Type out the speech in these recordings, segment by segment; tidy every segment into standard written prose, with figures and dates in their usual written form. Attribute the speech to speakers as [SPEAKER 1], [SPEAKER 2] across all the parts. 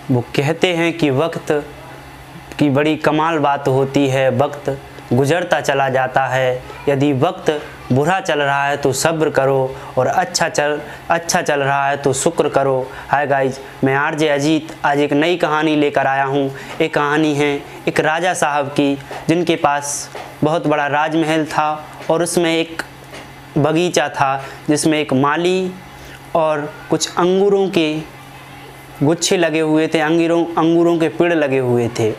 [SPEAKER 1] वो कहते हैं कि वक्त की बड़ी कमाल बात होती है, वक्त गुजरता चला जाता है। यदि वक्त बुरा चल रहा है तो सब्र करो और अच्छा चल रहा है तो शुक्र करो। हाय गाइज, मैं आरजे अजीत आज एक नई कहानी लेकर आया हूँ। एक कहानी है एक राजा साहब की, जिनके पास बहुत बड़ा राजमहल था और उसमें एक बगीचा था जिसमें एक माली और कुछ अंगूरों के गुच्छे लगे हुए थे, अंगूरों के पेड़ लगे हुए थे।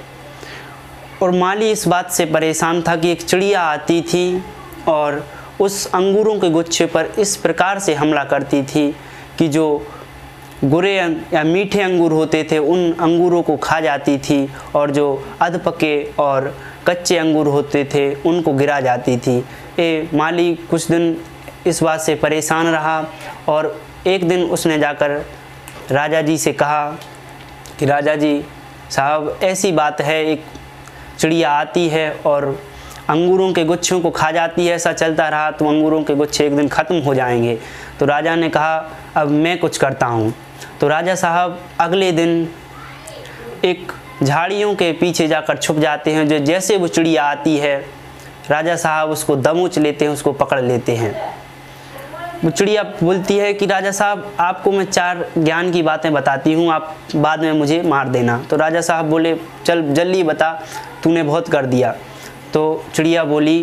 [SPEAKER 1] और माली इस बात से परेशान था कि एक चिड़िया आती थी और उस अंगूरों के गुच्छे पर इस प्रकार से हमला करती थी कि जो बुरे या मीठे अंगूर होते थे उन अंगूरों को खा जाती थी और जो अधपके और कच्चे अंगूर होते थे उनको गिरा जाती थी। माली कुछ दिन इस बात से परेशान रहा और एक दिन उसने जाकर राजा जी से कहा कि राजा जी साहब, ऐसी बात है, एक चिड़िया आती है और अंगूरों के गुच्छों को खा जाती है, ऐसा चलता रहा तो अंगूरों के गुच्छे एक दिन ख़त्म हो जाएंगे। तो राजा ने कहा अब मैं कुछ करता हूँ। तो राजा साहब अगले दिन एक झाड़ियों के पीछे जाकर छुप जाते हैं। जो जैसे वो चिड़िया आती है, राजा साहब उसको दबोच लेते हैं, उसको पकड़ लेते हैं। वो चिड़िया बोलती है कि राजा साहब, आपको मैं 4 ज्ञान की बातें बताती हूँ, आप बाद में मुझे मार देना। तो राजा साहब बोले चल जल्दी बता, तूने बहुत कर दिया। तो चिड़िया बोली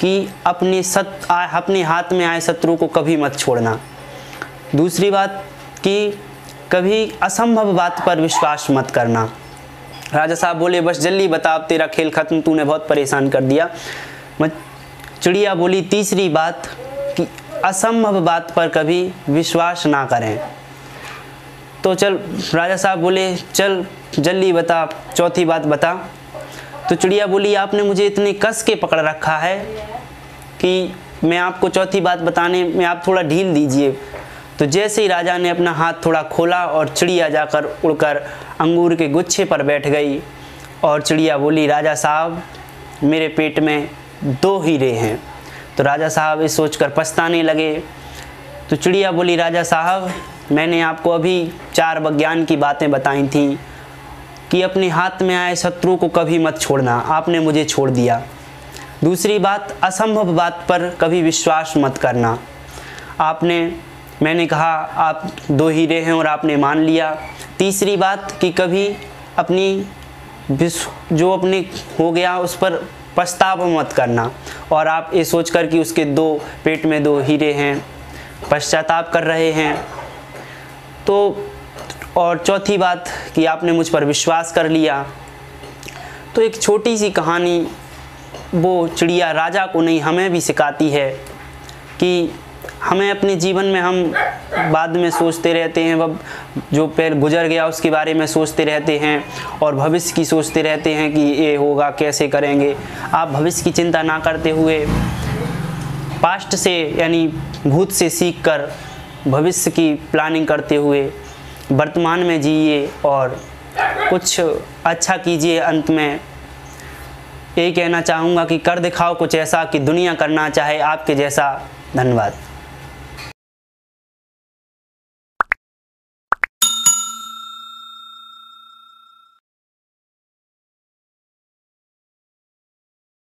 [SPEAKER 1] कि अपने हाथ में आए शत्रु को कभी मत छोड़ना। दूसरी बात कि कभी असंभव बात पर विश्वास मत करना। राजा साहब बोले बस जल्दी बता, अब तेरा खेल ख़त्म, तूने बहुत परेशान कर दिया। चिड़िया बोली तीसरी बात कि असंभव बात पर कभी विश्वास ना करें। तो चल राजा साहब बोले चल जल्दी बता, चौथी बात बता। तो चिड़िया बोली आपने मुझे इतनी कस के पकड़ रखा है कि मैं आपको चौथी बात बताने में आप थोड़ा ढील दीजिए। तो जैसे ही राजा ने अपना हाथ थोड़ा खोला और चिड़िया जाकर उड़कर अंगूर के गुच्छे पर बैठ गई और चिड़िया बोली राजा साहब, मेरे पेट में 2 हीरे हैं। तो राजा साहब इस सोचकर पछताने लगे। तो चिड़िया बोली राजा साहब, मैंने आपको अभी 4 विज्ञान की बातें बताई थी कि अपने हाथ में आए शत्रु को कभी मत छोड़ना, आपने मुझे छोड़ दिया। दूसरी बात, असंभव बात पर कभी विश्वास मत करना, मैंने कहा आप 2 हीरे हैं और आपने मान लिया। तीसरी बात कि कभी जो अपने हो गया उस पर पछतावा मत करना और आप ये सोचकर कि उसके पेट में 2 हीरे हैं पश्चाताप कर रहे हैं। तो और चौथी बात कि आपने मुझ पर विश्वास कर लिया। तो एक छोटी सी कहानी वो चिड़िया राजा को नहीं हमें भी सिखाती है कि हमें अपने जीवन में हम बाद में सोचते रहते हैं, वह जो पहले गुजर गया उसके बारे में सोचते रहते हैं और भविष्य की सोचते रहते हैं कि ये होगा कैसे करेंगे। आप भविष्य की चिंता ना करते हुए पास्ट से यानी भूत से सीखकर भविष्य की प्लानिंग करते हुए वर्तमान में जिए और कुछ अच्छा कीजिए। अंत में यही कहना चाहूँगा कि कर दिखाओ कुछ ऐसा कि दुनिया करना चाहे आपके जैसा। धन्यवाद।